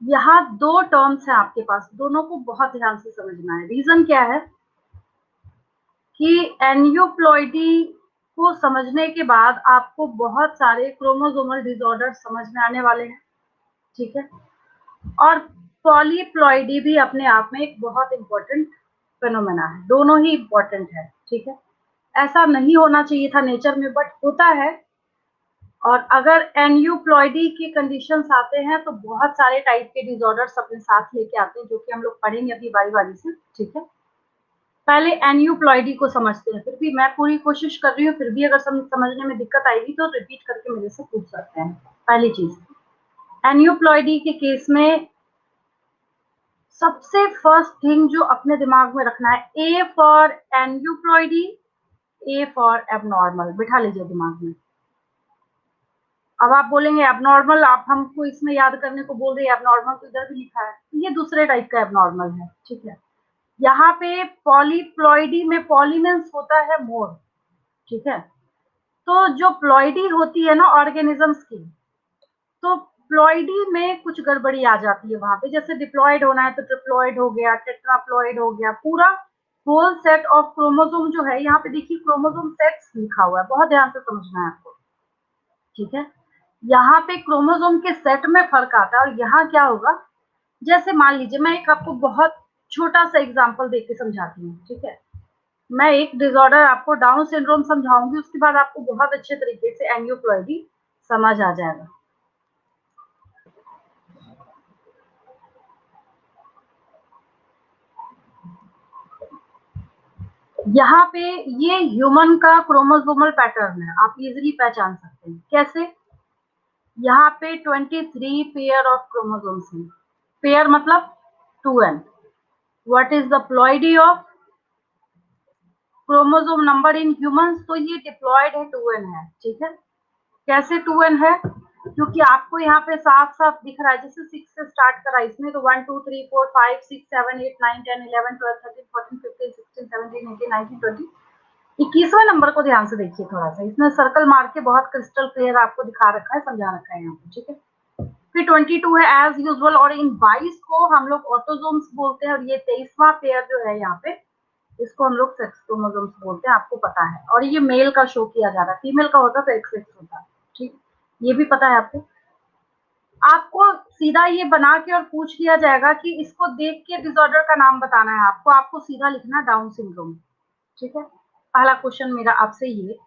यहाँ दो टर्म्स हैं आपके पास, दोनों को बहुत ध्यान से समझना है। रीजन क्या है कि एन्यूप्लॉइडी को समझने के बाद आपको बहुत सारे क्रोमोसोमल डिसऑर्डर समझ में आने वाले हैं, ठीक है। और पॉलीप्लॉइडी भी अपने आप में एक बहुत इंपॉर्टेंट फेनोमेना है, दोनों ही इंपॉर्टेंट है, ठीक है। ऐसा नहीं होना चाहिए था नेचर में, बट होता है। और अगर एन्यूप्लॉइडी के कंडीशंस आते हैं तो बहुत सारे टाइप के डिसऑर्डर्स अपने साथ लेके आते हैं, जो कि हम लोग पढ़ेंगे अभी बारी बारी से, ठीक है। पहले एन्यूप्लॉइडी को समझते हैं, फिर भी मैं पूरी कोशिश कर रही हूँ, फिर भी अगर समझने में दिक्कत आएगी तो रिपीट करके मेरे से पूछ सकते हैं। पहली चीज, एन्यूप्लॉइडी के केस में सबसे फर्स्ट थिंग जो अपने दिमाग में रखना है, A for aneuploidy, A for abnormal, बिठा लीजिए दिमाग में। अब आप बोलेंगे एबनॉर्मल, आप हमको इसमें याद करने को बोल रहे हैं, एबनॉर्मल तो इधर भी लिखा है, ये दूसरे टाइप का एबनॉर्मल है, ठीक है। यहाँ पे पॉलीप्लॉइडी में पॉली मीन्स होता है मोर, ठीक है। तो जो प्लॉइडी होती है ना ऑर्गेनिजम्स की, तो प्लॉइडी में कुछ गड़बड़ी आ जाती है वहां पे। जैसे डिप्लॉयड होना है तो ट्रिप्लॉयड हो गया, टेट्राप्लॉयड हो गया, पूरा होल सेट ऑफ क्रोमोसोम जो है, यहाँ पे देखिए क्रोमोसोम सेट्स लिखा हुआ है, बहुत ध्यान से समझना है आपको, ठीक है। यहाँ पे क्रोमोसोम के सेट में फर्क आता है। और यहाँ क्या होगा, जैसे मान लीजिए मैं एक आपको बहुत छोटा सा एग्जांपल देख के समझाती हूँ, ठीक है। मैं एक डिसऑर्डर आपको डाउन सिंड्रोम समझाऊंगी, उसके बाद आपको बहुत अच्छे तरीके से एन्यूप्लॉइडी समझ आ जाएगा। यहाँ पे ये ह्यूमन का क्रोमोसोमल पैटर्न है, आप इजीली पहचान सकते हैं। कैसे? यहाँ पे 23 पेयर ऑफ क्रोमोसोम्स हैं। पेयर मतलब 2n। What is the ploidy of chromosome number in humans? तो ये डिप्लॉयड है, 2n है, ठीक है। कैसे 2n है? क्योंकि आपको यहाँ पे साफ साफ दिख रहा है, जैसे 6 से स्टार्ट करा इसमें, तो 1 2 3 4 5 6 7 8 9 10 11 12 13 14 15 16 17 18 19 20। 21वें नंबर को ध्यान से देखिए थोड़ा सा, इसमें सर्कल मार के बहुत क्रिस्टल क्लियर आपको दिखा रखा है, समझा रखा है यहाँ पे, ठीक है। फिर 22 है एज यूजुअल, और इन 22 को हम लोग ऑटोजोम्स बोलते हैं। और ये 23वां पेयर जो है यहाँ पे, इसको हम लोग सेक्स क्रोमोसोम्स बोलते हैं, आपको पता है। और ये मेल का शो किया जा रहा है, फीमेल का होता तो एक्स एक्स होता, ठीक, ये भी पता है आपको। आपको सीधा ये बना के और पूछ लिया जाएगा कि इसको देख के डिसऑर्डर का नाम बताना है आपको, आपको सीधा लिखना डाउन सिंड्रोम, ठीक है। पहला क्वेश्चन मेरा आपसे ये,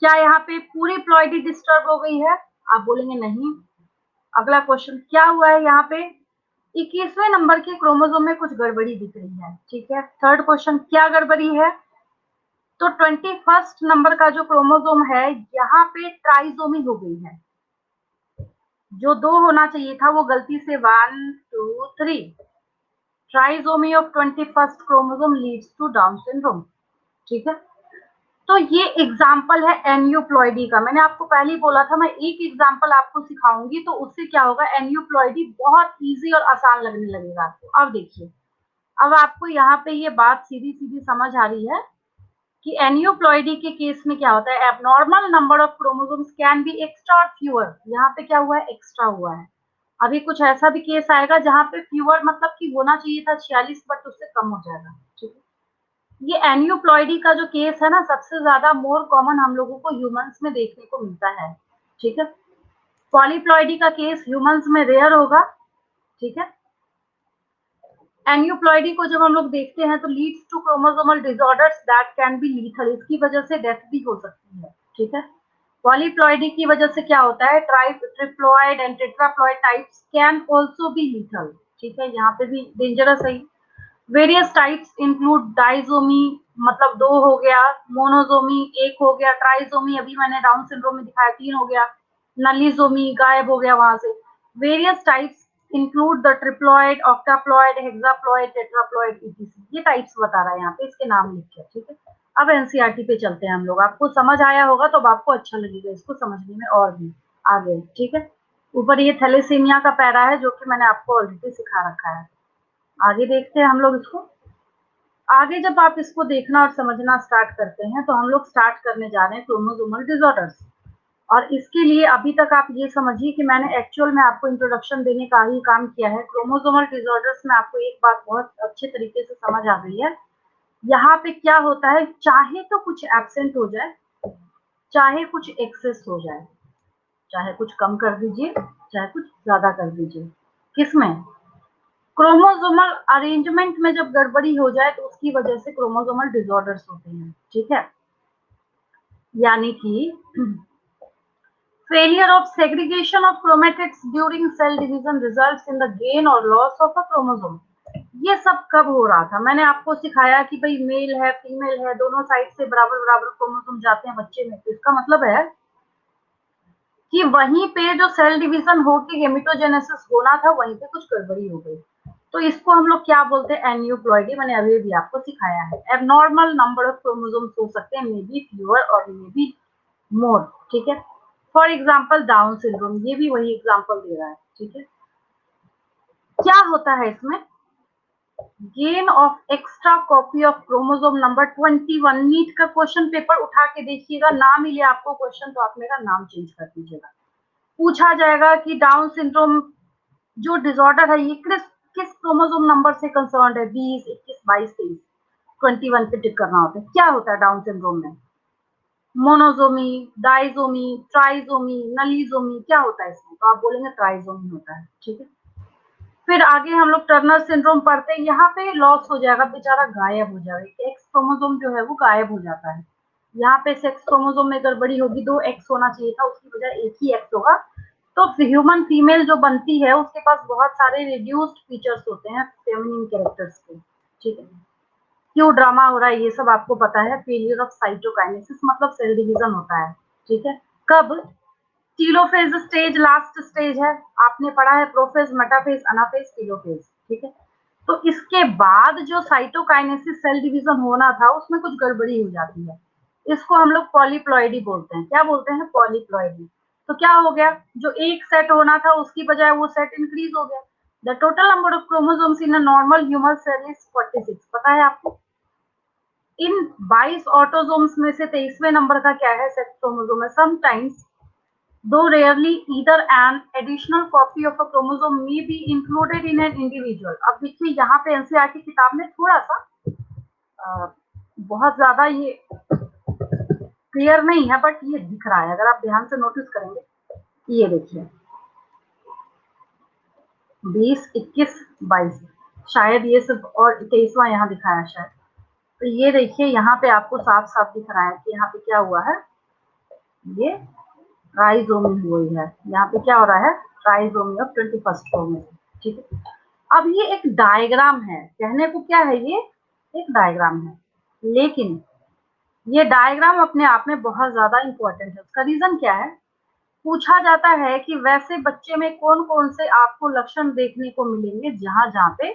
क्या यहाँ पे पूरी प्लॉइडी डिस्टर्ब हो गई है? आप बोलेंगे नहीं। अगला क्वेश्चन, क्या हुआ है यहाँ पे? 21वें नंबर के क्रोमोसोम में कुछ गड़बड़ी दिख रही है, ठीक है। थर्ड क्वेश्चन, क्या गड़बड़ी है? तो 21st नंबर का जो क्रोमोसोम है, यहाँ पे ट्राइसोमी हो गई है। जो 2 होना चाहिए था वो गलती से 1 2 3। Trisomy of 21st chromosome leads to Down syndrome, ठीक है। तो ये एग्जाम्पल है एन्यूप्लॉइडी का। मैंने आपको पहले ही बोला था, मैं एक एग्जाम्पल आपको सिखाऊंगी तो उससे क्या होगा, एन्यूप्लॉइडी बहुत इजी और आसान लगने लगेगा आपको। अब देखिए, अब आपको यहाँ पे ये बात सीधी सीधी समझ आ रही है कि एन्यूप्लॉइडी के केस में क्या होता है, abnormal number of chromosomes can be extra और फ्यूअर। यहाँ पे क्या हुआ है, एक्स्ट्रा हुआ है। अभी कुछ ऐसा भी केस आएगा जहाँ पे फ्यूअर मतलब कि होना चाहिए था 46, बट उससे कम हो जाएगा, ठीक है। ये एन्यूप्लॉइडी का जो केस है ना, सबसे ज्यादा मोर कॉमन हम लोगों को ह्यूमंस में देखने को मिलता है, ठीक है। पॉलीप्लॉइडी का केस ह्यूमंस में रेयर होगा, ठीक है। एन्यूप्लॉइडी को जब हम लोग देखते हैं तो leads to chromosomal disorders that can be lethal, इसकी वजह से डेथ भी हो सकती है, ठीक है। पॉलीप्लॉइडी की वजह से क्या होता है, triploid and tetraploid types can also be lethal, ठीक है, यहाँ पे भी डेंजरस है। वेरियस टाइप्स इंक्लूड डाइजोमी, मतलब 2 हो गया, मोनोजोमी 1 हो गया, ट्राइजोमी अभी मैंने डाउन सिंड्रोम में दिखाया 3 हो गया, नलीजोमी गायब हो गया वहां से। Various types include the triploid, octaploid, hexaploid, tetraploid etc। ये टाइप्स बता रहा है यहाँ पे, इसके नाम लिख के, ठीक है। अब एनसीईआरटी पे चलते हैं हम लोग, आपको समझ आया होगा तो अब आपको अच्छा लगेगा इसको समझने में और भी आगे, ठीक है। ऊपर ये थैलेसीमिया का पैरा है जो कि मैंने आपको ऑलरेडी सिखा रखा है। आगे देखते हैं हम लोग इसको। आगे जब आप इसको देखना और समझना स्टार्ट करते हैं तो हम लोग स्टार्ट करने जा रहे हैं क्रोमोसोमल डिसऑर्डर्स। और इसके लिए अभी तक आप ये समझिए कि मैंने एक्चुअल में आपको इंट्रोडक्शन देने का ही काम किया है। क्रोमोसोमल डिसऑर्डर्स में आपको एक बात बहुत अच्छे तरीके से समझ आ गई है। यहाँ पे क्या होता है, चाहे तो कुछ एब्सेंट हो जाए, चाहे कुछ एक्सेस हो जाए, चाहे कुछ कम कर दीजिए, चाहे कुछ ज्यादा कर दीजिए। किसमें? क्रोमोसोमल अरेंजमेंट में जब गड़बड़ी हो जाए तो उसकी वजह से क्रोमोसोमल डिसऑर्डर्स होते हैं। ठीक है, यानी कि failure of segregation of chromatids during cell division results in the gain or loss of a chromosome। ये सब कब हो रहा था? मैंने आपको सिखाया कि भाई मेल है फीमेल है, दोनों साइड से बराबर बराबर क्रोमोसोम जाते हैं बच्चे में, तो इसका मतलब है कि वहीं पे जो सेल डिवीजन होके गेमेटोजेनेसिस होना था वहीं पे कुछ गड़बड़ी हो गई। तो इसको हम लोग क्या बोलते हैं? एन्यूप्लॉइडी। मैंने अभी भी आपको सिखाया है। एबनॉर्मल नंबर ऑफ क्रोमोसोम्स हो सकते हैं, मे बी फ्यूअर और मे बी मोर। ठीक है, फॉर एग्जाम्पल डाउन सिंड्रोम, ये भी वही एग्जाम्पल दे रहा है। ठीक है, क्या होता है इसमें? Gain of extra copy of chromosome number 21। NEET का क्वेश्चन पेपर उठा के देखिएगा, नाम मिले आपको क्वेश्चन तो आप मेरा नाम चेंज कर दीजिएगा। पूछा जाएगा कि डाउन सिंड्रोम जो डिसऑर्डर है ये किस किस क्रोमोसोम नंबर से कंसर्न्ड है? 20, 21, 22, 23, 21 पे टिक करना होता है। क्या होता है डाउन सिंड्रोम में? मोनोजोमी, डाइजोमी, ट्राइजोमी, नलीजोमी, क्या होता है इसमें? तो आप बोलेंगे ट्राइजोमी होता है। ठीक है, फिर आगे हम लोग टर्नर सिंड्रोम पढ़ते हैं। यहाँ पे लॉस हो जाएगा, बेचारा गायब हो जाएगा, एक्स क्रोमोसोम जो है वो गायब हो जाता है। यहाँ पे सेक्स क्रोमोसोम में गड़बड़ी होगी, 2 एक्स होना चाहिए था, उसकी बजाय एक ही एक्स होगा। तो ह्यूमन फीमेल जो बनती है उसके पास बहुत सारे रिड्यूस्ड फीचर्स होते हैं फेमिनिन कैरेक्टर्स के। ठीक है, क्यों ड्रामा हो रहा है ये सब आपको पता है। फेलियर ऑफ साइटोकाइनेसिस मतलब सेल डिवीजन होता है। ठीक है, कब? टीलोफेज स्टेज लास्ट स्टेज है, आपने पढ़ा है प्रोफेज, मेटाफेज, अनाफेज, टीलोफेज। ठीक है, तो इसके बाद जो साइटोकाइनेसिस सेल डिवीजन होना था उसमें कुछ गड़बड़ी हो जाती है। इसको हम लोग पॉलीप्लॉइडी बोलते हैं। क्या बोलते हैं? पॉलीप्लॉइडी। तो क्या हो गया, जो एक सेट होना था उसकी बजाय वो सेट इंक्रीज हो गया। The total number of chromosomes in a normal human cell is 46। पता है आपको? इन 22 ऑटोसोम्स में से 23वें नंबर का क्या है? सेक्स क्रोमोसोम है। Sometimes, though rarely, either an additional copy of a chromosome may be included in an individual। अब देखिए यहाँ पे एनसीईआरटी किताब में थोड़ा सा बहुत ज्यादा ये क्लियर नहीं है, बट ये दिख रहा है अगर आप ध्यान से नोटिस करेंगे। ये देखिए 20, 21, 22, शायद ये सिर्फ, और 23वां यहाँ दिखाया शायद। तो ये देखिए यहाँ पे आपको साफ साफ दिख रहा है कि यहाँ पे क्या हुआ है, ये ट्राइजोमी हुई है। यहाँ पे क्या हो रहा है? Trisomy of 21st chromosome. ठीक है, अब ये एक डायग्राम है, कहने को क्या है, ये एक डायग्राम है, लेकिन ये डायग्राम अपने आप में बहुत ज्यादा इंपॉर्टेंट है। उसका रीजन क्या है? पूछा जाता है कि वैसे बच्चे में कौन कौन से आपको लक्षण देखने को मिलेंगे जहां जहां पे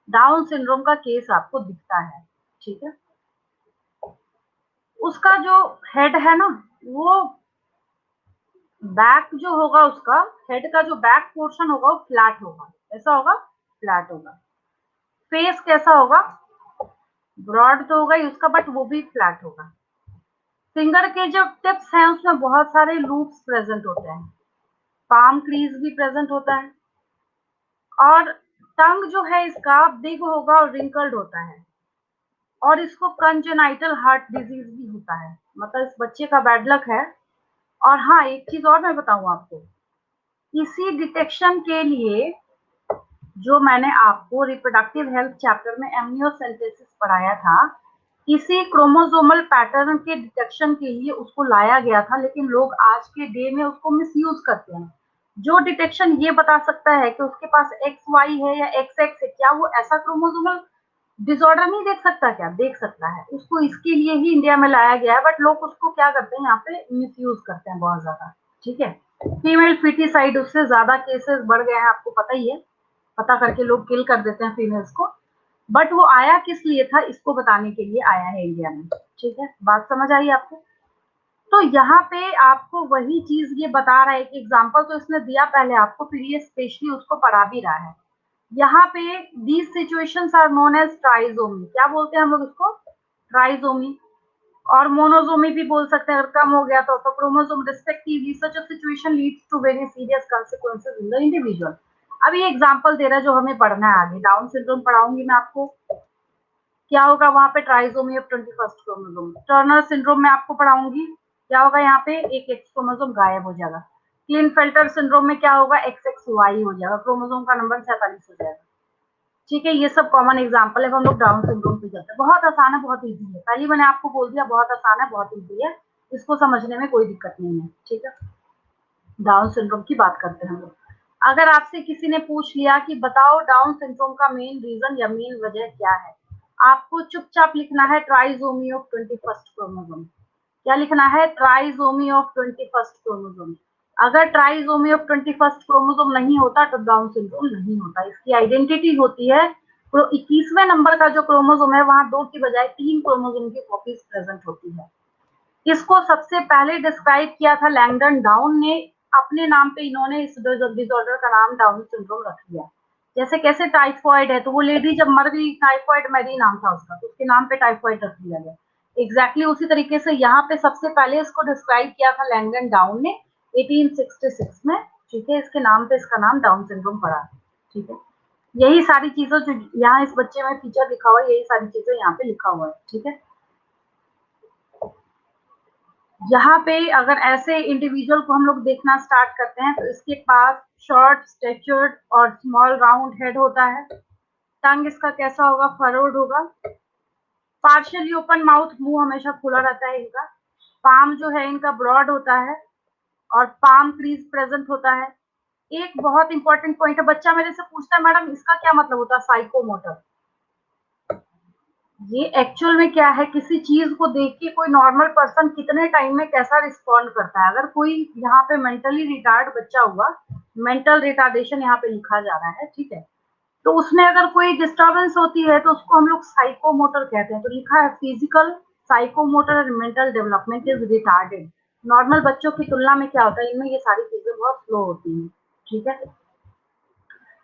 डाउन सिंड्रोम का केस आपको दिखता है। ठीक है, उसका जो हेड है ना, वो बैक जो होगा, उसका हेड का जो बैक पोर्शन होगा वो फ्लैट होगा। ऐसा होगा, फ्लैट होगा। फेस कैसा होगा? ब्रॉड तो होगा ही उसका, बट वो भी फ्लैट होगा। फिंगर के जो टिप्स हैं उसमें बहुत सारे लूप्स प्रेजेंट होते हैं, पाम क्रीज भी प्रेजेंट होता है, और टंग जो है इसका बिग होगा और रिंकल्ड होता है, और इसको कंजेनाइटल हार्ट डिजीज भी होता है, मतलब इस बच्चे का बैड लक है। और हाँ, एक चीज और मैं बताऊं आपको, इसी डिटेक्शन के लिए जो मैंने आपको रिप्रोडक्टिव हेल्थ चैप्टर में एमनियोसेंटेसिस पढ़ाया था, इसी क्रोमोसोमल पैटर्न के डिटेक्शन के लिए उसको लाया गया था, लेकिन लोग आज के डे में उसको मिसयूज करते हैं। जो डिटेक्शन ये बता सकता है कि उसके पास एक्स वाई है या एक्स एक्स है, क्या वो ऐसा क्रोमोसोमल डिसऑर्डर नहीं देख सकता? क्या देख सकता है। उसको इसके लिए ही इंडिया में लाया गया है, बट लोग उसको क्या करते हैं, यहाँ पे मिसयूज करते हैं बहुत ज्यादा। ठीक है, फीमेल फिटिसाइड उससे ज्यादा केसेस बढ़ गए हैं, आपको पता ही है, पता करके लोग किल कर देते हैं फीमेल्स को। बट वो आया किस लिए था, इसको बताने के लिए आया है इंडिया में। ठीक है, बात समझ आई आपको? तो यहाँ पे आपको वही चीज ये बता रहा है कि एग्जाम्पल तो इसने दिया पहले आपको, फिर ये स्पेशली उसको पढ़ा भी रहा है। यहाँ पे these situations are known as trisomy. क्या बोलते हैं हम लोग इसको? ट्राइजोमी। और मोनोजोमी भी बोल सकते हैं, अगर कम हो गया तो chromosome respectively such a situation leads to very serious consequences in the individual। अब ये एग्जांपल दे रहा है जो हमें पढ़ना है आगे, डाउन सिंड्रोम पढ़ाऊंगी मैं आपको। क्या होगा वहां पे, trisomy of 21st chromosome. Turner syndrome में आपको पढ़ाऊंगी, क्या होगा यहाँ पे, एक एक्स क्रोमोसोम गायब हो जाएगा। क्लिनफेल्टर सिंड्रोम में क्या होगा, XXY हो जाएगा, क्रोमोसोम का नंबर 47 हो जाएगा। ठीक है, ये सब कॉमन एग्जांपल है। हम लोग डाउन सिंड्रोम पे चलते हैं। बहुत आसान है, बहुत इजी है, पहले मैंने आपको बोल दिया बहुत आसान है, बहुत इजी है, इसको समझने में कोई दिक्कत नहीं है। ठीक है, डाउन सिंड्रोम की बात करते हैं हम लोग। अगर आपसे किसी ने पूछ लिया कि बताओ डाउन सिंड्रोम का मेन रीजन या मेन वजह क्या है, आपको चुपचाप लिखना है ट्राइसोमी ऑफ 21st क्रोमोसोम। क्या लिखना है, ट्राइसोमी ऑफ 21st क्रोमोसोम। अगर ट्राइसोमी ऑफ 21st क्रोमोसोम नहीं होता तो डाउन सिंड्रोम नहीं होता। इसकी आइडेंटिटी होती है, तो 21वें नंबर का जो क्रोमोसोम है वहां 2 की बजाय 3 क्रोमोसोम की कॉपीज प्रेजेंट होती है। इसको सबसे पहले डिस्क्राइब किया था लैंगडन डाउन ने, अपने नाम पे इन्होंने इस डिसऑर्डर का नाम डाउन सिंड्रोम रख दिया। जैसे कैसे टाइफॉइड है, तो वो लेडी जब मर गई, टाइफॉइड मैरी नाम था उसका, तो उसके नाम पे टाइफॉइड रख दिया गया। एग्जैक्टली उसी तरीके से यहाँ पे सबसे पहले इसको डिस्क्राइब किया था लैंगडन डाउन ने 1866 में। ठीक है, इसके नाम पे इसका नाम डाउन सिंड्रोम पड़ा। ठीक है, यही सारी चीजें जो यहाँ इस बच्चे में फीचर लिखा हुआ है, यही सारी चीजें यहाँ पे लिखा हुआ है। ठीक है, यहाँ पे अगर ऐसे इंडिविजुअल को हम लोग देखना स्टार्ट करते हैं तो इसके पास शॉर्ट स्टेचर्ड और स्मॉल राउंड हेड होता है। टंग इसका कैसा होगा, फरोड होगा। पार्शियली ओपन माउथ, मुंह हमेशा खुला रहता है इनका। पाम जो है इनका ब्रॉड होता है और पाम क्रीज प्रेजेंट होता है। एक बहुत इंपॉर्टेंट पॉइंट है, बच्चा मेरे से पूछता है मैडम इसका क्या मतलब होता है साइकोमोटर। ये एक्चुअल में क्या है, किसी चीज को देख के कोई नॉर्मल पर्सन कितने टाइम में कैसा रिस्पॉन्ड करता है। अगर कोई यहाँ पे मेंटली रिटार्ड बच्चा हुआ, मेंटल रिटार्डेशन यहाँ पे लिखा जा रहा है, ठीक है, तो उसमें अगर कोई डिस्टर्बेंस होती है तो उसको हम लोग साइकोमोटर कहते हैं। तो लिखा है physical, psychomotor and mental development is retarded. Normal बच्चों की तुलना में क्या होता है, इनमें ये सारी चीजें बहुत स्लो होती हैं। ठीक है,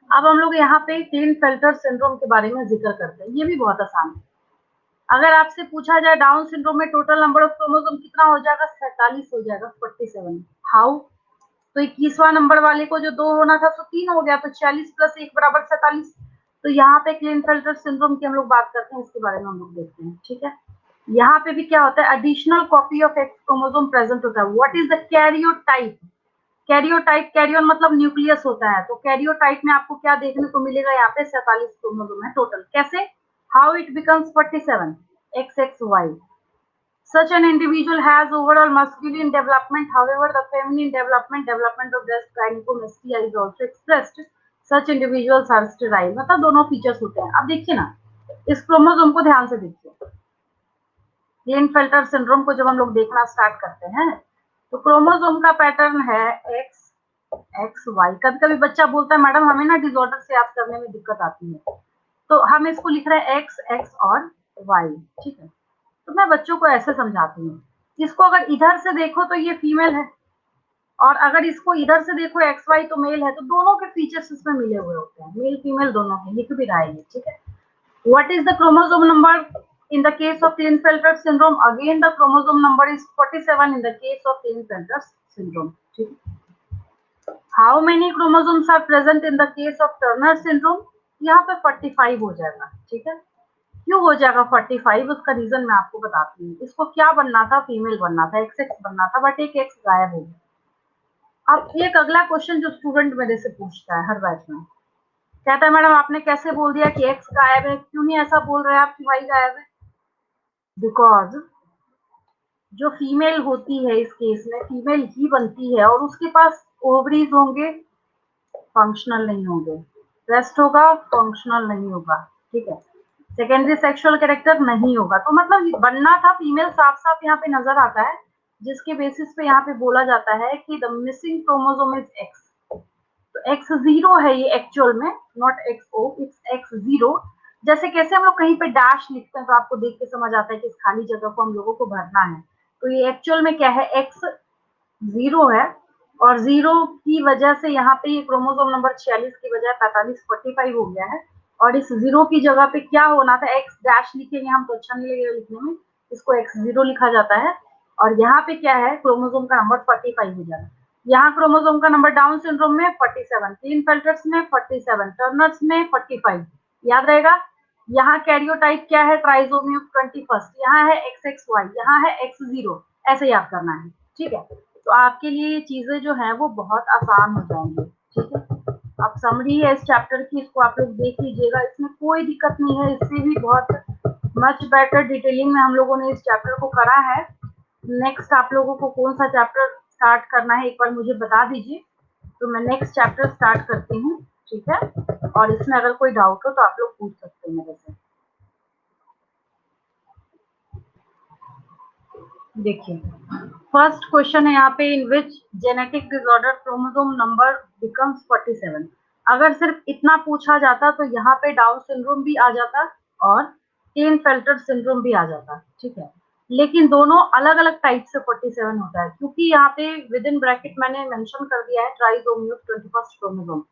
अब हम लोग यहाँ पे क्लिनफेल्टर सिंड्रोम के बारे में जिक्र करते हैं, ये भी बहुत आसान है। अगर आपसे पूछा जाए डाउन सिंड्रोम में टोटल नंबर ऑफ क्रोमोसोम कितना हो जाएगा, 47 हो जाएगा, 47। हाउ, तो 21वां नंबर वाले को जो 2 होना था तो 3 हो गया, तो 46 + 1 = 47। तो यहाँ पे क्लिनफेल्टर सिंड्रोम की हम लोग बात करते हैं, इसके बारे में हम लोग देखते हैं। ठीक है, यहाँ पे भी क्या होता है, additional copy of X chromosome present होता है। What is the karyotype, karyotype, karyon मतलब न्यूक्लियस होता है, तो कैरियोटाइप में आपको क्या देखने को मिलेगा, यहाँ पे 47 क्रोमोसोम है टोटल। कैसे, how it becomes 47, XXY। Such an individual has overall masculine development, however the feminine development of breast gynecomastia is also expressed. Such individuals are sterile। मतलब दोनों फीचर्स होते हैं। अब देखिए ना, इस क्रोमोसोम को ध्यान से देखिए। क्लिनफेल्टर सिंड्रोम को जब हम लोग देखना स्टार्ट करते हैं तो क्रोमोसोम का पैटर्न है XXY। कभी कभी बच्चा बोलता है मैडम हमें ना डिसऑर्डर से याद करने में दिक्कत आती है, तो हम इसको लिख रहे हैं XX और Y। ठीक है, तो मैं बच्चों को ऐसे समझाती हूँ, इसको अगर इधर से देखो तो ये फीमेल है, और अगर इसको इधर से देखो XY तो मेल है, तो दोनों के फीचर्स इसमें मिले हुए होते हैं, मेल फीमेल दोनों के, लिख भी रहा है ये। ठीक है, what is the chromosome number in the case of Klinefelter syndrome? Again the chromosome number is 47 in the case of Klinefelter syndrome। ठीक है, how many chromosomes are present in the case of Turner syndrome? यहाँ पे 45 हो जाएगा। ठीक है, क्यों हो जाएगा 45, उसका रीजन मैं आपको बताती हूँ। इसको क्या बनना था, फीमेल बनना था, XX बनना था, बट एक X गायब हो गया। अब एक अगला क्वेश्चन जो स्टूडेंट मेरे से पूछता है हर बैच में, कहता है मैडम आपने कैसे बोल दिया कि X गायब है, क्यों नहीं ऐसा बोल रहे आप कि Y गायब है? बिकॉज जो फीमेल होती है इस केस में फीमेल ही बनती है, और उसके पास ओवरीज होंगे, फंक्शनल नहीं होंगे, ब्रेस्ट होगा, फंक्शनल नहीं होगा। ठीक है, सेकेंडरी सेक्सुअल कैरेक्टर नहीं होगा, तो मतलब बनना था फीमेल, साफ साफ यहाँ पे नजर आता है, जिसके बेसिस पे यहाँ पे बोला जाता है कि the missing chromosome is X। तो X0 है ये एक्चुअल में, नॉट XO, इट्स X0। जैसे कैसे हम लोग कहीं पे डैश लिखते हैं तो आपको देख के समझ आता है कि इस खाली जगह को हम लोगों को भरना है, तो ये एक्चुअल में क्या है, X0 है, और 0 की वजह से यहाँ पे ये क्रोमोसोम नंबर 46 की बजाय 45 हो गया है। और इस 0 की जगह पे क्या होना था, X डैश लिखेंगे हम तो अच्छा नहीं लगेगा लिखने में, इसको X0 लिखा जाता है। और यहाँ पे क्या है, क्रोमोसोम का नंबर 45 हो जाएगा। यहाँ क्रोमोसोम का नंबर डाउन सिंड्रोम में 47, क्लीनफेल्टर्स में 47, टर्नर्स में 45, याद रहेगा। यहाँ कैरियोटाइप क्या है, ट्राइसोमी ऑफ 21, यहाँ है XXY, यहाँ है X0, ऐसे याद करना है, ठीक है। तो आपके लिए ये चीजें जो है वो बहुत आसान हो जाएंगी, ठीक है। अब समरी है इस चैप्टर की, इसको आप लोग देख लीजिएगा, इसमें कोई दिक्कत नहीं है, इससे भी बहुत मच बेटर डिटेलिंग में हम लोगों ने इस चैप्टर को करा है। नेक्स्ट आप लोगों को कौन सा चैप्टर स्टार्ट करना है एक बार मुझे बता दीजिए, तो मैं नेक्स्ट चैप्टर स्टार्ट करती हूँ, ठीक है। और इसमें अगर कोई डाउट हो तो आप लोग पूछ सकते हैं मेरे से। देखिए फर्स्ट क्वेश्चन है यहाँ पे, in which genetic disorder chromosome number becomes 47। अगर सिर्फ इतना पूछा जाता तो यहाँ पे डाउन सिंड्रोम भी आ जाता और क्लीनफेल्टर सिंड्रोम भी आ जाता, ठीक है। लेकिन दोनों अलग अलग टाइप से 47 होता है, क्योंकि यहाँ पे विद इन ब्रैकेट मैंने मेंशन कर दिया है trisomy of 21st chromosome.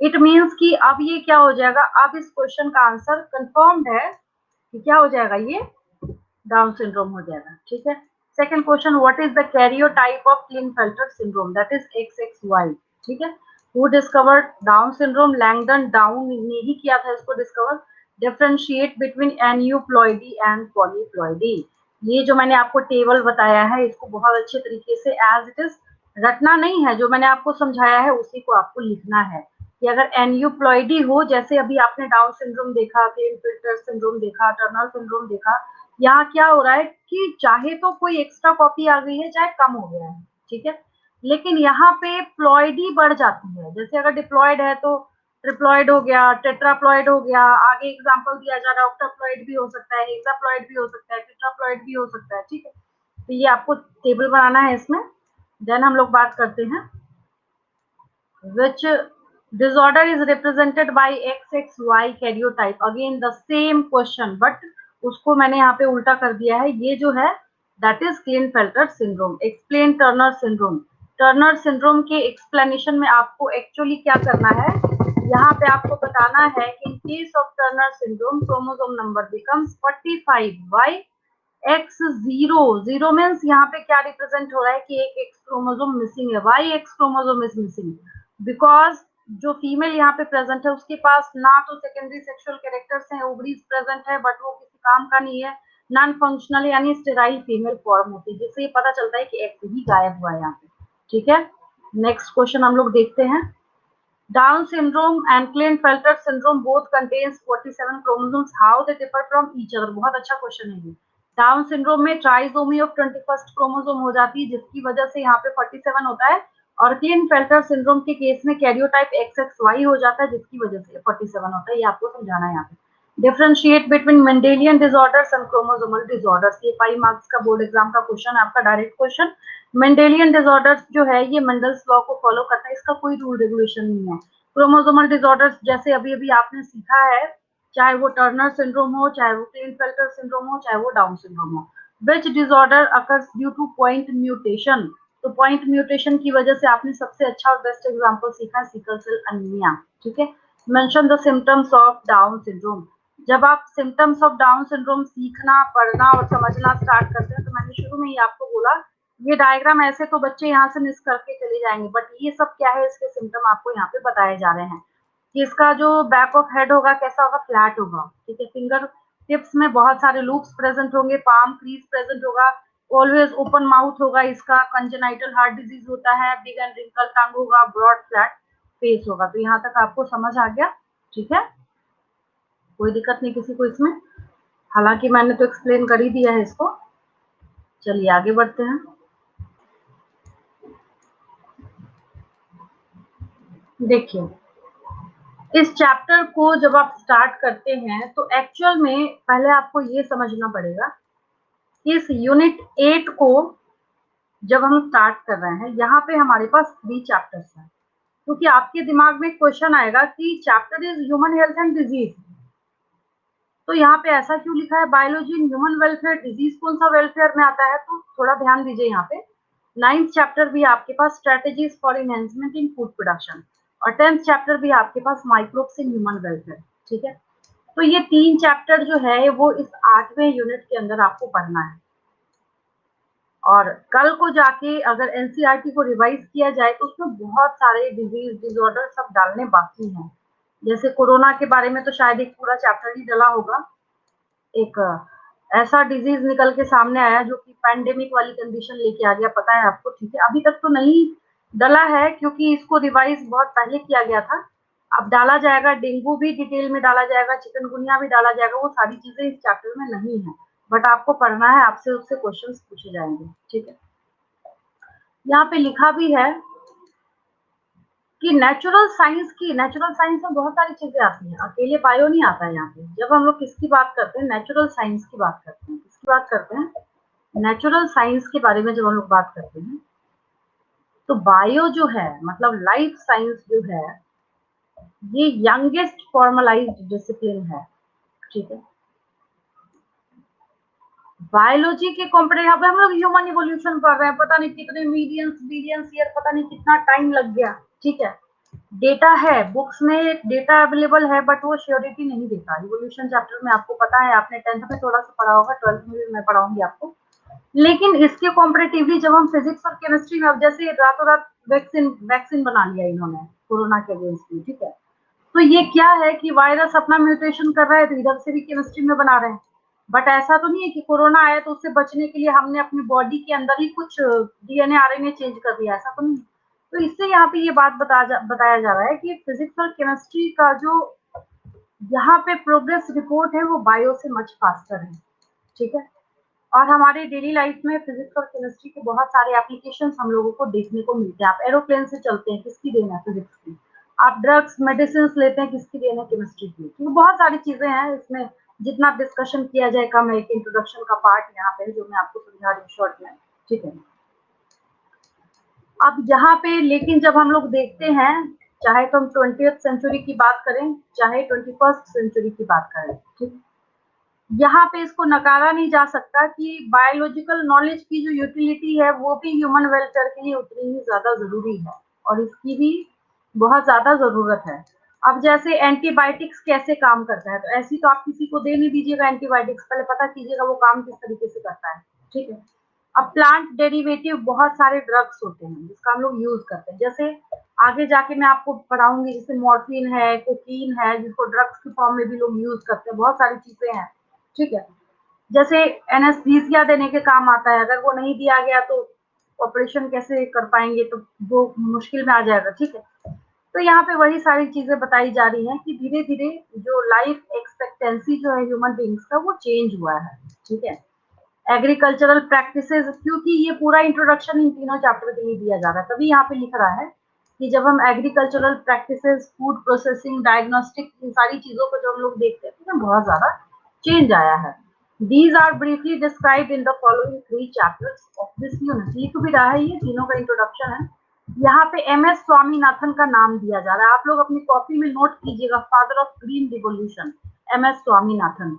It means कि अब ये क्या हो जाएगा, अब इस क्वेश्चन का आंसर कंफर्म्ड है कि क्या हो जाएगा, ये डाउन सिंड्रोम हो जाएगा, ठीक है। Second question, what is the karyotype of Klinefelter syndrome, that is XXY, ठीक है। Who discovered Down syndrome, Langdon Down ने ही किया था इसको discover. Differentiate between aneuploidy and polyploidy, ये जो मैंने आपको टेबल बताया है इसको बहुत अच्छे तरीके से एज इट इज रटना नहीं है, जो मैंने आपको समझाया है उसी को आपको लिखना है कि अगर एन्यूप्लॉइडी हो, जैसे अभी आपने डाउन सिंड्रोम देखा, क्लीनफेल्टर सिंड्रोम देखा, टर्नर सिंड्रोम देखा, यहाँ क्या हो रहा है कि चाहे तो कोई एक्स्ट्रा कॉपी आ गई है, चाहे कम हो गया है, ठीक है। लेकिन यहाँ पे प्लॉइडी बढ़ जाती है, जैसे अगर डिप्लॉयड है तो ट्रिप्लॉयड हो गया, टेट्राप्लॉयड हो गया, आगे एग्जांपल दिया जा रहा है ऑक्टाप्लॉयड भी हो सकता है, हेक्साप्लॉयड भी हो सकता है, टेट्राप्लॉयड भी हो सकता है, ठीक है। तो ये आपको टेबल बनाना है इसमें। देन हम लोग बात करते हैं which disorder is represented by XXY karyotype, again the same question but उसको मैंने यहाँ पे उल्टा कर दिया है, ये जो है that is Klinefelter syndrome। explain Turner syndrome, Turner syndrome के एक्सप्लेनेशन में आपको एक्चुअली क्या करना है, यहाँ पे आपको बताना है कि in case of Turner syndrome chromosome number becomes 45 by X0, zero means यहाँ पे क्या रिप्रेजेंट हो रहा है कि एक एक्स क्रोमोसोम मिसिंग है, Y X chromosome is missing, because जो फीमेल यहाँ पे प्रेजेंट है उसके पास ना तो सेकेंडरी सेक्सुअल कैरेक्टर्स हैं, ओवरीज प्रेजेंट है बट वो किसी काम का नहीं है, नॉन फंक्शनल यानी स्टेराइल फीमेल फॉर्म होती है, जिससे ये पता चलता है कि एक्स ही गायब हुआ है यहाँ पे, ठीक है। नेक्स्ट क्वेश्चन हम लोग देखते हैं, Down syndrome and Klinefelter syndrome both contains 47 chromosomes, how they differ from each other, बहुत अच्छा क्वेश्चन है ये। डाउन सिंड्रोम में ट्राइसोमी ऑफ 21st क्रोमोसोम हो जाती है, जिसकी वजह से यहाँ पे 47 होता है, और क्लीनफेल्टर सिंड्रोम के केस में कैरियोटाइप XXY हो जाता है, जिसकी वजह से 47 होता है, ये आपको समझाना है यहाँ पे। Differentiate between Mendelian disorders and chromosomal disorders, ये 5 मार्क्स का बोर्ड एग्जाम का क्वेश्चन है, आपका डायरेक्ट क्वेश्चन। मेंडेलियन डिसऑर्डर्स जो है ये मंडल्स लॉ को फॉलो करता है, इसका कोई रूल रेगुलेशन नहीं है। क्रोमोसोमल डिसऑर्डर्स जैसे अभी अभी आपने सीखा है, चाहे वो टर्नर सिंड्रोम हो, चाहे वो क्लीनफेल्टर सिंड्रोम हो, चाहे वो डाउन सिंड्रोम हो, which disorder occurs due to point mutation, तो पॉइंट म्यूटेशन की वजह से आपने सबसे अच्छा और बेस्ट एग्जांपल सीखा सिकल सेल अनीमिया, ठीक है। Mention the symptoms of Down syndrome, जब आप सिम्टम्स ऑफ डाउन सिंड्रोम सीखना, पढ़ना और समझना स्टार्ट करते हैं, तो मैंने शुरू में ही आपको बोला ये डायग्राम ऐसे तो बच्चे यहाँ से मिस करके चले जाएंगे, बट ये सब क्या है, इसके सिम्टम आपको यहाँ पे बताए जा रहे हैं कि इसका जो बैक ऑफ हेड होगा कैसा होगा, फ्लैट होगा, ठीक है। फिंगर टिप्स में बहुत सारे लूप्स प्रेजेंट होंगे, पाम क्रीज प्रेजेंट होगा, ऑलवेज ओपन माउथ होगा, इसका कंजेनाइटल हार्ट डिजीज होता है, बिग एंड रिंकल टंग होगा, ब्रॉड फ्लैट फेस होगा। तो यहाँ तक आपको समझ आ गया, ठीक है, कोई दिक्कत नहीं किसी को इसमें, हालांकि मैंने तो एक्सप्लेन कर ही दिया है इसको। चलिए आगे बढ़ते हैं। देखिए इस चैप्टर को जब आप स्टार्ट करते हैं तो एक्चुअल में पहले आपको ये समझना पड़ेगा कि इस यूनिट 8 को जब हम स्टार्ट कर रहे हैं, यहाँ पे हमारे पास 3 चैप्टर्स हैं, क्योंकि आपके दिमाग में क्वेश्चन आएगा कि chapter is human health and disease, तो यहाँ पे ऐसा क्यों लिखा है, बायोलॉजी इन ह्यूमन वेलफेयर, डिजीज कौन सा वेलफेयर में आता है, तो थोड़ा ध्यान दीजिए यहाँ पे। 9th चैप्टर भी आपके पास strategies for enhancement in food production, और 10th चैप्टर भी आपके पास माइक्रोब्स इन ह्यूमन वेलफेयर, ठीक है। तो ये 3 चैप्टर जो है वो इस 8वें यूनिट के अंदर आपको पढ़ना है। और कल को जाके अगर एनसीईआरटी को रिवाइज किया जाए तो उसमें बहुत सारे डिजीज डिसऑर्डर सब डालने बाकी हैं। जैसे कोरोना के बारे में तो शायद एक पूरा चैप्टर ही डला होगा। एक ऐसा डिजीज निकल के सामने आया जो कि पैंडेमिक वाली कंडीशन लेके आ गया, पता है आपको, ठीक है। अभी तक तो नहीं डला है क्योंकि इसको रिवाइज बहुत पहले किया गया था। अब डाला जाएगा, डेंगू भी डिटेल में डाला जाएगा, चिकनगुनिया भी डाला जाएगा, वो सारी चीजें इस चैप्टर में नहीं है, बट आपको पढ़ना है, आपसे उससे क्वेश्चंस पूछे जाएंगे, ठीक है। यहाँ पे लिखा भी है कि नेचुरल साइंस में बहुत सारी चीजें आती हैं, अकेले बायो नहीं आता है। यहाँ पे जब हम लोग किसकी बात करते हैं, नेचुरल साइंस की बात करते हैं, किसकी बात करते हैं, नेचुरल साइंस के बारे में जब हम लोग बात करते हैं तो बायो जो है मतलब लाइफ साइंस जो है ये यंगेस्ट फॉर्मलाइज्ड डिसिप्लिन है, ठीक है। बायोलॉजी के कंपेयर हम लोग ह्यूमन इवोल्यूशन पढ़ रहे हैं, पता नहीं कितने मिलियंस बिलियंस ईयर, पता नहीं कितना टाइम लग गया, ठीक है। डेटा है, बुक्स में डेटा अवेलेबल है, बट वो श्योरिटी नहीं देता। इवोल्यूशन चैप्टर में आपको पता है, आपने 10th में थोड़ा सा पढ़ा होगा, 12th में भी मैं पढ़ाऊंगी आपको। लेकिन इसके कॉम्परेटिवली जब हम फिजिक्स और केमिस्ट्री में, अब जैसे रातों रात वैक्सीन वैक्सीन बना लिया इन्होंने कोरोना के अगेंस्ट में, ठीक है। तो ये क्या है कि वायरस अपना म्यूटेशन कर रहा है तो इधर से भी केमिस्ट्री में बना रहे हैं। बट ऐसा तो नहीं है कि कोरोना आया तो उससे बचने के लिए हमने अपनी बॉडी के अंदर ही कुछ डीएनए आरएनए चेंज कर दिया, ऐसा तो नहीं। तो इससे यहाँ पे ये बात बताया जा रहा है कि फिजिक्स और केमिस्ट्री का जो यहाँ पे प्रोग्रेस रिपोर्ट है वो बायो से मच फास्टर है, ठीक है। और हमारे डेली लाइफ में फिजिक्स और केमिस्ट्री के बहुत सारे एप्लीकेशंस हम लोगों को देखने को मिलते हैं। आप एरोप्लेन से चलते हैं, किसकी देन है, फिजिक्स की। आप ड्रग्स मेडिसिन लेते हैं, किसकी देन है, केमिस्ट्री की। तो बहुत सारी चीजें हैं इसमें, जितना डिस्कशन किया जाए कम है। एक इंट्रोडक्शन का पार्ट यहाँ पे जो मैं आपको समझा रही हूँ शॉर्ट में, ठीक है। अब यहाँ पे लेकिन जब हम लोग देखते हैं, चाहे तो हम 20th सेंचुरी की बात करें चाहे 21st सेंचुरी की बात करें, ठीक, यहाँ पे इसको नकारा नहीं जा सकता कि बायोलॉजिकल नॉलेज की जो यूटिलिटी है वो भी ह्यूमन वेलफेयर के लिए उतनी ही ज्यादा जरूरी है, और इसकी भी बहुत ज्यादा जरूरत है। अब जैसे एंटीबायोटिक्स कैसे काम करता है, तो ऐसी तो आप किसी को दे नहीं दीजिएगा एंटीबायोटिक्स, पहले पता कीजिएगा वो काम किस तरीके से करता है, ठीक है। अब प्लांट डेरिवेटिव बहुत सारे ड्रग्स होते हैं जिसका हम लोग यूज करते हैं, जैसे आगे जाके मैं आपको पढ़ाऊंगी, जैसे मॉर्फिन है, कोकीन है, जिसको ड्रग्स के फॉर्म में भी लोग यूज करते हैं, बहुत सारी चीजें हैं, ठीक है। जैसे एनेस्थीसिया देने के काम आता है, अगर वो नहीं दिया गया तो ऑपरेशन कैसे कर पाएंगे, तो वो मुश्किल में आ जाएगा, ठीक है। तो यहाँ पे वही सारी चीजें बताई जा रही हैं कि धीरे धीरे जो लाइफ एक्सपेक्टेंसी जो है ह्यूमन बींग्स का वो चेंज हुआ है, ठीक है। एग्रीकल्चरल प्रैक्टिसेस, क्योंकि ये पूरा इंट्रोडक्शन इन तीनों चैप्टर के लिए दिया जा रहा है, तभी यहाँ पे लिख रहा है कि जब हम agricultural practices, food processing, diagnostic, इन सारी चीजों को जब हम लोग देखते हैं तो बहुत ज्यादा चेंज आया है। These are briefly described in the following 3 chapters of this unit. लिख भी रहा है, ये तीनों का इंट्रोडक्शन है। यहाँ पे MS स्वामीनाथन का नाम दिया जा रहा है, आप लोग अपनी कॉपी में नोट कीजिएगा, father of green revolution, MS Swaminathan,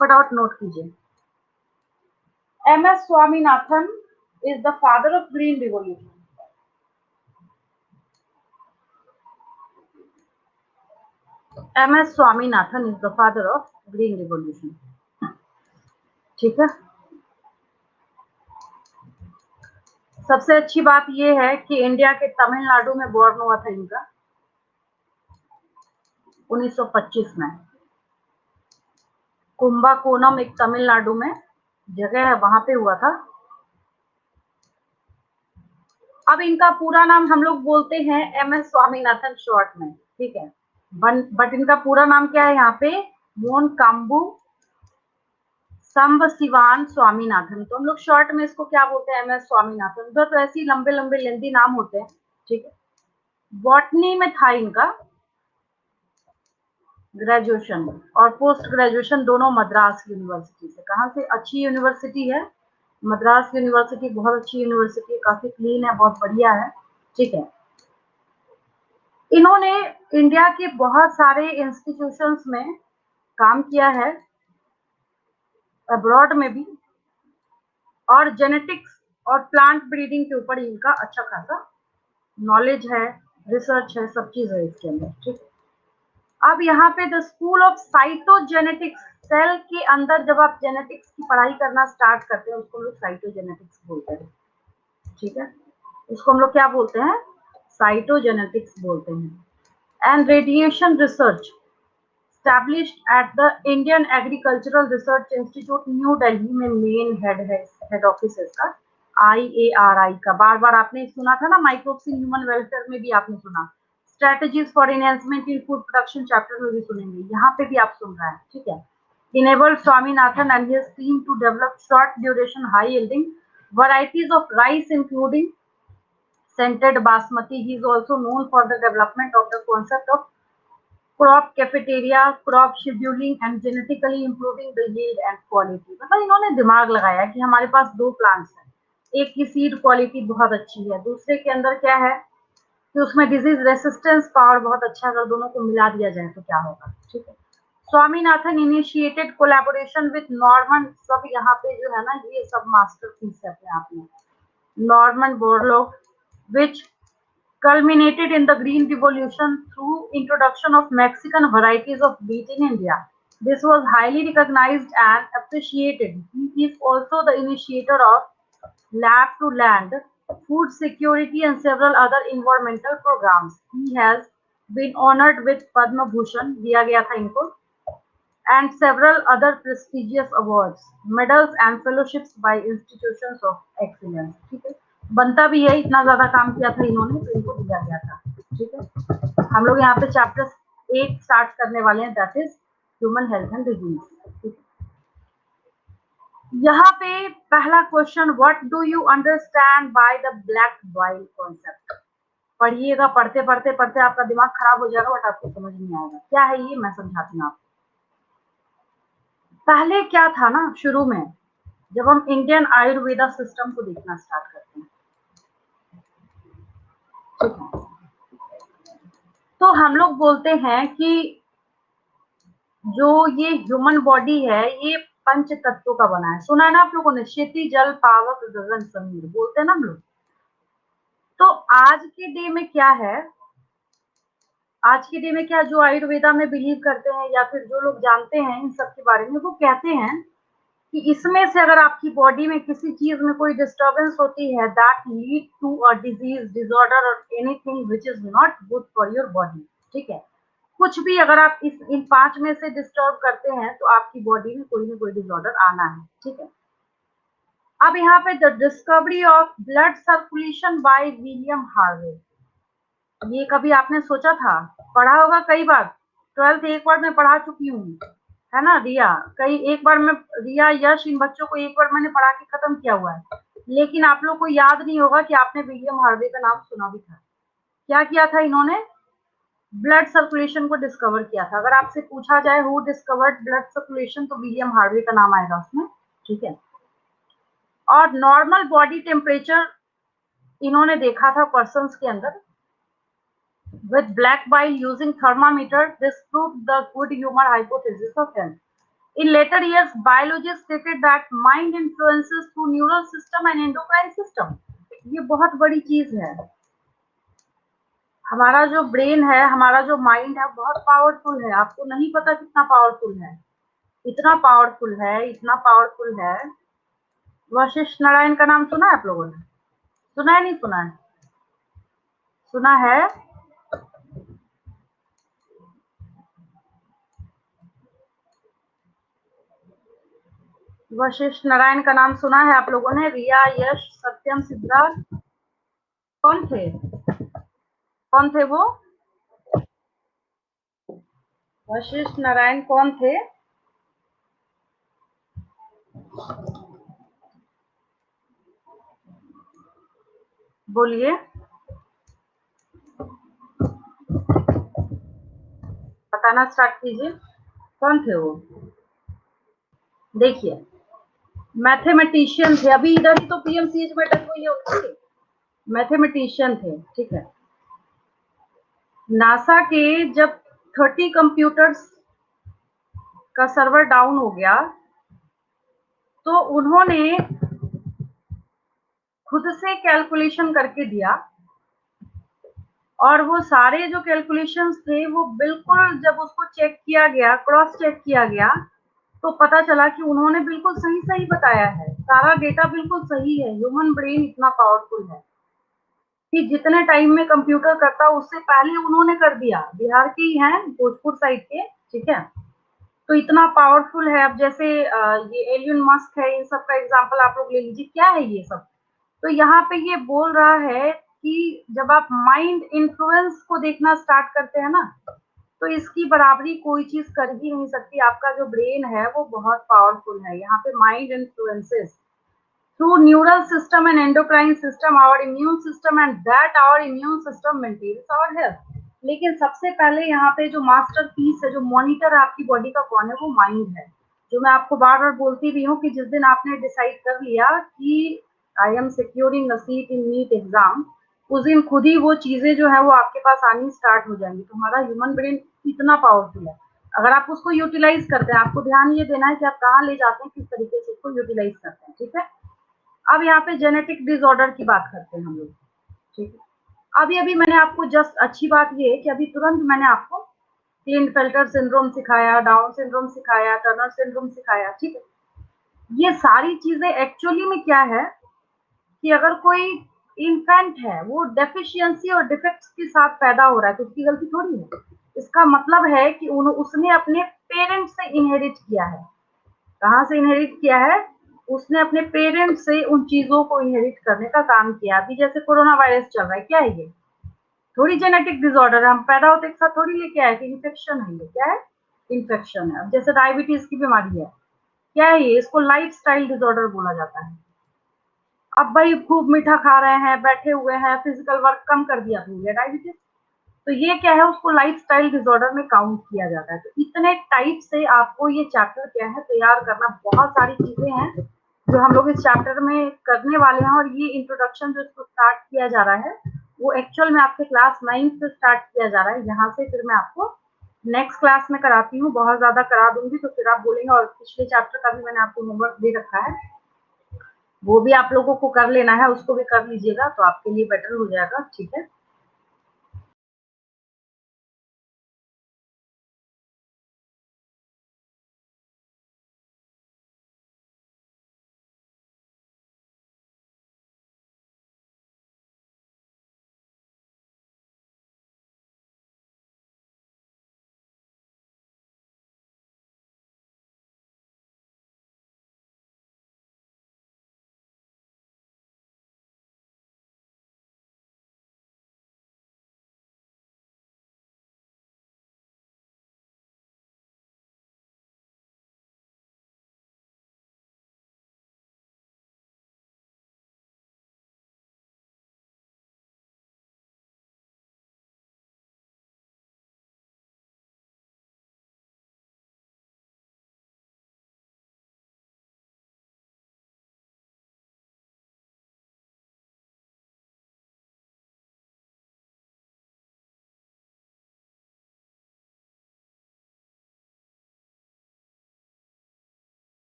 फटाफट नोट कीजिए। MS Swaminathan is the father of green revolution. MS Swaminathan is the father of green revolution. ठीक है। सबसे अच्छी बात यह है कि इंडिया के तमिलनाडु में बॉर्न हुआ था इनका 1925 में। कुंभाकोणम एक तमिलनाडु में जगह है, वहां पे हुआ था। अब इनका पूरा नाम हम लोग बोलते हैं MS स्वामीनाथन शॉर्ट में, ठीक है। बट इनका पूरा नाम क्या है यहाँ पे, मोन काम्बू संब शिवान स्वामीनाथन। तो हम लोग शॉर्ट में इसको क्या बोलते हैं, MS स्वामीनाथन। उधर तो ऐसे ही लंबे लंबे लेंदी नाम होते हैं, ठीक है। बॉटनी में था इनका ग्रेजुएशन और पोस्ट ग्रेजुएशन दोनों मद्रास यूनिवर्सिटी से। कहाँ से, अच्छी यूनिवर्सिटी है मद्रास यूनिवर्सिटी, बहुत अच्छी यूनिवर्सिटी है, काफी क्लीन है, बहुत बढ़िया है, ठीक है। इन्होंने इंडिया के बहुत सारे इंस्टीट्यूशंस में काम किया है, अब्रॉड में भी, और जेनेटिक्स और प्लांट ब्रीडिंग के ऊपर इनका अच्छा खासा नॉलेज है, रिसर्च है, सब चीज है इसके अंदर, ठीक है। अब यहाँ पे the school of cytogenetics, cell के अंदर जब आप जेनेटिक्स की पढ़ाई करना स्टार्ट करते हैं उसको हम लोग साइटोजेनेटिक्स बोलते हैं, ठीक है, उसको हम लोग क्या बोलते हैं, साइटोजेनेटिक्स बोलते हैं। And radiation research established at the Indian agricultural research institute new Delhi में मेन हेड ऑफिस है इसका, IARI का। बार बार आपने सुना था ना, माइक्रोब्स इन ह्यूमन वेलफेयर में भी आपने सुना, strategies for enhancement in food production chapter में भी सुनेंगे, यहाँ पे भी आप सुन रहे हैं, ठीक है। Enabled Swaminathan and his team to develop short duration high yielding varieties of rice including scented basmati. He is also known for the development of the concept of crop cafeteria, crop scheduling and genetically improving the yield and quality. मतलब इन्होंने दिमाग लगाया कि हमारे पास दो plants हैं, एक की सीड क्वालिटी बहुत अच्छी है, दूसरे के अंदर क्या है कि उसमें डिजीज रेसिस्टेंस पावर बहुत अच्छा है, अगर दोनों को मिला दिया जाए तो क्या होगा, ठीक है। Swaminathan initiated collaboration with Norman, सब यहाँ पे जो है ना ये सब मास्टरपीस है अपने आप में, Norman Borlaug, which culminated in the Green Revolution through introduction of Mexican varieties of wheat in India. This was highly recognized and appreciated. He is also the initiator of Lab to Land, food security and several other environmental programs. He has been honored with Padma Bhushan, दिया गया था इनको, and several other prestigious awards, medals and fellowships by institutions of excellence. ठीक है, बनता भी है, इतना ज्यादा काम किया था इन्होंने तो इनको दिया गया था, ठीक है। हम लोग यहाँ पे चैप्टर 8 स्टार्ट करने वाले हैं, that is human health and disease. यहाँ पे पहला question, what do you understand by the black boil concept. पढ़िएगा, पढ़ते पढ़ते पढ़ते आपका दिमाग खराब हो जाएगा बट आपको समझ नहीं आएगा क्या है ये, मैं समझाती हूँ आपको। पहले क्या था ना, शुरू में जब हम इंडियन आयुर्वेदा सिस्टम को देखना स्टार्ट करते हैं, ठीक है, तो हम लोग बोलते हैं कि जो ये ह्यूमन बॉडी है ये पंच तत्वों का बना है। सुना है ना आप लोगों ने, क्षिति जल पावक गगन समीर, बोलते हैं ना हम लोग। तो आज के डे में क्या है, आज के डे में क्या, जो आयुर्वेदा में बिलीव करते हैं या फिर जो लोग जानते हैं इन सब के बारे में, वो कहते हैं कि इसमें से अगर आपकी बॉडी में किसी चीज में कोई डिस्टर्बेंस होती है, that lead to a disease, disorder और anything which is not good for your body, ठीक है। कुछ भी अगर आप इन 5 में से डिस्टर्ब करते हैं तो आपकी बॉडी में कोई ना कोई डिसऑर्डर आना है, ठीक है। अब यहाँ पे the discovery of blood circulation by William Harvey, ये कभी आपने सोचा था, पढ़ा होगा कई बार, 12th एक बार मैं पढ़ा चुकी हूँ, है ना रिया, कई एक बार मैं, रिया यश, इन बच्चों को एक बार मैंने पढ़ा के खत्म किया हुआ है, लेकिन आप लोग को याद नहीं होगा कि आपने विलियम हार्वे का नाम सुना भी था। क्या किया था इन्होंने, ब्लड सर्कुलेशन को डिस्कवर किया था। अगर आपसे पूछा जाए हु डिस्कवर्ड ब्लड सर्कुलेशन तो विलियम हार्वे का नाम आएगा उसमें, ठीक है। और नॉर्मल बॉडी टेम्परेचर इन्होंने देखा था पर्सन्स के अंदर with black bile using thermometer. This proved the good humor hypothesis of health. In later years, biologists stated that mind influences through neural system and endocrine system. ये बहुत बड़ी चीज है, हमारा जो ब्रेन है, हमारा जो माइंड है बहुत पावरफुल है, आपको नहीं पता कितना पावरफुल है, इतना पावरफुल है, इतना पावरफुल है। वशिष्ठ नारायण का नाम सुना है आप लोगों ने, सुना है नहीं सुना है, सुना है, वशिष्ठ नारायण का नाम सुना है आप लोगों ने, रिया यश सत्यम सिद्धार्थ, कौन थे, कौन थे वो, वशिष्ठ नारायण कौन थे, बोलिए, बताना स्टार्ट कीजिए, कौन थे वो। देखिए मैथमेटिशियन थे, अभी इधर ही तो पीएमसीएच में अटक हुई है उनकी, मैथमेटिशियन थे, ठीक है। नासा के जब 30 कंप्यूटर्स का सर्वर डाउन हो गया तो उन्होंने खुद से कैलकुलेशन करके दिया और वो सारे जो कैलकुलेशंस थे वो बिल्कुल जब उसको चेक किया गया, क्रॉस चेक किया गया, तो पता चला कि उन्होंने बिल्कुल सही-सही बताया है। सारा डेटा बिल्कुल सही है। ह्यूमन ब्रेन इतना पावरफुल है कि जितने टाइम में कंप्यूटर करता उससे पहले उन्होंने कर दिया। बिहार के ही हैं, भोजपुर साइड के, ठीक है? तो इतना पावरफुल है। अब जैसे ये एलियन मस्क है, इन सब का एग्जांपल आप लोग ले लीजिए, क्या है ये सब? तो यहाँ पे ये बोल रहा है कि जब आप माइंड इन्फ्लुएंस को देखना स्टार्ट करते हैं ना, तो इसकी बराबरी कोई चीज कर ही नहीं सकती। आपका जो ब्रेन है वो बहुत पावरफुल है। यहाँ पे mind influences through neural system and endocrine system our immune system and that our immune system maintains our health। लेकिन सबसे पहले यहाँ पे जो मास्टर पीस है, जो मॉनिटर आपकी बॉडी का कौन है, वो माइंड है। जो मैं आपको बार बार बोलती भी हूँ कि जिस दिन आपने डिसाइड कर लिया कि I am securing a seat in NEET exam, उस दिन खुद ही वो चीजें जो है वो आपके पास आनी स्टार्ट हो जाएंगी। तो हमारा ह्यूमन ब्रेन इतना पावरफुल है। अगर आप उसको यूटिलाइज करते हैं, आपको ध्यान ये देना है कि आप कहाँ ले जाते हैं, किस तरीके से उसको यूटिलाइज करते हैं, ठीक है? अब यहाँ पे जेनेटिक डिसऑर्डर की बात करते हैं हम लोग, ठीक है? अभी-अभी मैंने आपको जस्ट अच्छी बात ये है कि अभी तुरंत मैंने आपको क्लिनफेल्टर सिंड्रोम सिखाया, डाउन सिंड्रोम सिखाया, टर्नर सिंड्रोम सिखाया, ठीक है? ये सारी चीजें एक्चुअली में क्या है कि अगर कोई इन्फेंट है, वो डेफिशिएंसी और डिफेक्ट्स के साथ पैदा हो रहा है, तो उसकी गलती थोड़ी है। इसका मतलब है कि उसने अपने पेरेंट्स से इनहेरिट किया है। कहाँ से इनहेरिट किया है? उसने अपने पेरेंट्स से उन चीज़ों को इनहेरिट करने का काम किया। अभी जैसे कोरोना वायरस चल रहा है, क्या है ये? थोड़ी जेनेटिक डिसऑर्डर है, हम पैदा होते एक साथ थोड़ी लेके आए थे, इन्फेक्शन है ये। क्या है? इन्फेक्शन है। अब जैसे डायबिटीज़ की बीमारी है, क्या है ये? इसको लाइफ़स्टाइल डिसऑर्डर बोला जाता है। अब भाई खूब मीठा खा रहे हैं, बैठे हुए हैं, फिजिकल वर्क कम कर दिया तो हो गया डायबिटीज़। तो ये क्या है? उसको लाइफ़स्टाइल डिसऑर्डर में काउंट किया जाता है। तो इतने टाइप से आपको ये चैप्टर क्या है तैयार करना, बहुत सारी चीज़ें हैं जो हम लोग इस चैप्टर में करने वाले हैं। और ये इंट्रोडक्शन जो इसको स्टार्ट किया जा रहा है, वो एक्चुअल में आपके क्लास 9th से स्टार्ट किया जा रहा है। यहाँ से फिर मैं आपको नेक्स्ट क्लास में कराती हूँ, बहुत ज़्यादा करा दूँगी तो फिर आप बोलेंगे। और पिछले चैप्टर का भी मैंने आपको होमवर्क दे रखा है, वो भी आप लोगों को कर लेना है, उसको भी कर लीजिएगा तो आपके लिए बेटर हो जाएगा, ठीक है?